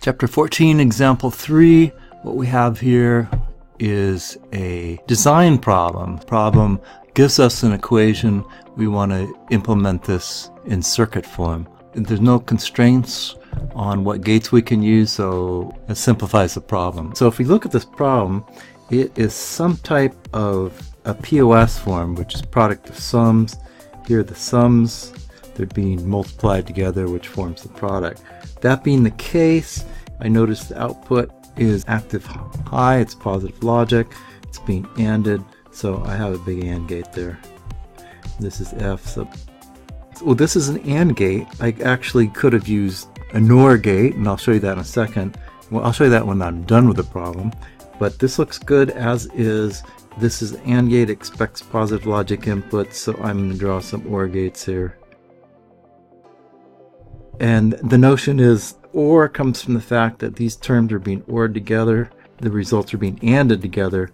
Chapter 14, Example 3. What we have here is a design problem. Problem gives us an equation. We want to implement this in circuit form. There's no constraints on what gates we can use, so it simplifies the problem. So if we look at this problem, it is some type of a POS form, which is product of sums. Here are the sums. They're being multiplied together, which forms the product. That being the case, I notice the output is active high, it's positive logic, it's being ANDed, so I have a big AND gate there. This is F sub. Well, this is an AND gate. I actually could have used a NOR gate, and I'll show you that in a second. Well, I'll show you that when I'm done with the problem. But this looks good as is. This is an AND gate, expects positive logic inputs, so I'm going to draw some OR gates here. And the notion is OR comes from the fact that these terms are being ORed together, the results are being ANDed together.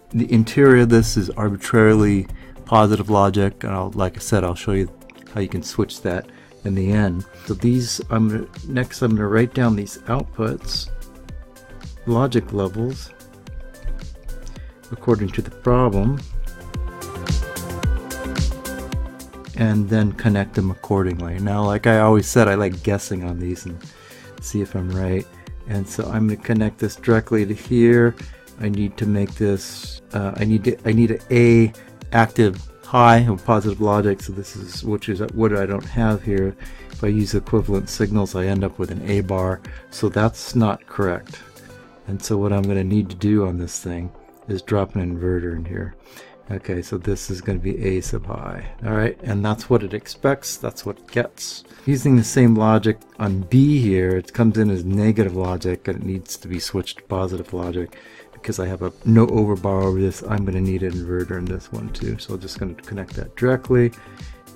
The interior of this is arbitrarily positive logic, and like I said, I'll show you how you can switch that in the end. So these, next I'm going to write down these outputs, logic levels, according to the problem, and then connect them accordingly. Now, like I always said, I like guessing on these and see if I'm right. And so I'm going to connect this directly to here. I need to make this, I need an A active high of positive logic, so this is, which is what I don't have here. If I use equivalent signals, I end up with an A bar, so that's not correct. And so what I'm going to need to do on this thing is drop an inverter in here. Okay, so this is going to be A sub high. Alright, and that's what it expects, that's what it gets. Using the same logic on B here, it comes in as negative logic and it needs to be switched to positive logic. Because I have a no overbar over this, I'm going to need an inverter in this one too. So I'm just going to connect that directly,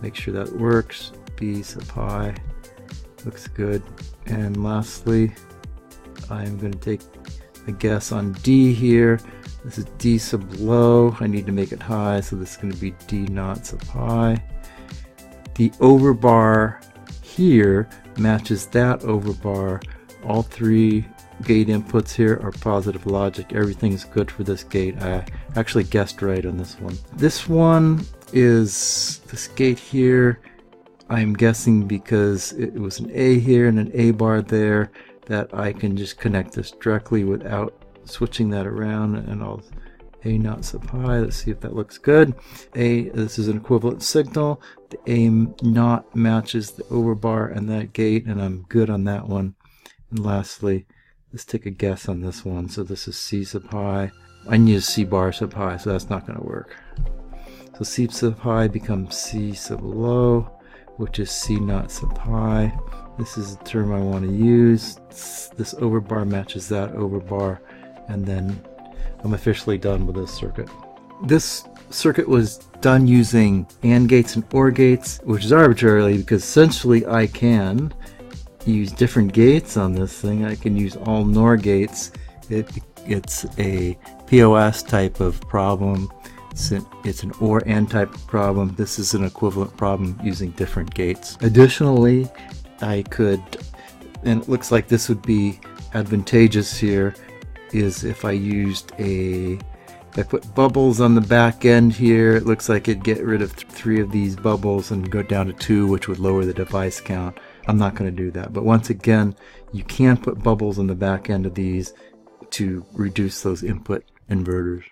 make sure that works. B sub high, looks good. And lastly, I'm going to take a guess on D here. This is D sub low. I need to make it high, so this is going to be D naught sub high. The overbar here matches that overbar. All three gate inputs here are positive logic. Everything's good for this gate. I actually guessed right on this one. This one is this gate here. I'm guessing because it was an A here and an A bar there, that I can just connect this directly without switching that around, and I'll A naught sub high. Let's see if that looks good. This is an equivalent signal. The A naught matches the overbar and that gate, and I'm good on that one. And lastly, let's take a guess on this one. So this is C sub high. I need a C bar sub high, so that's not going to work. So C sub high becomes C sub low, which is C naught sub high. This is the term I want to use. This overbar matches that overbar, and then I'm officially done with this circuit. This circuit was done using AND gates and OR gates, which is arbitrarily because essentially I can use different gates on this thing. I can use all NOR gates. It's a POS type of problem. It's an OR AND type of problem. This is an equivalent problem using different gates. Additionally, I could, and it looks like this would be advantageous here, is if I used if I put bubbles on the back end here, it looks like it'd get rid of 3 of these bubbles and go down to 2, which would lower the device count. I'm not going to do that. But once again, you can put bubbles on the back end of these to reduce those input inverters.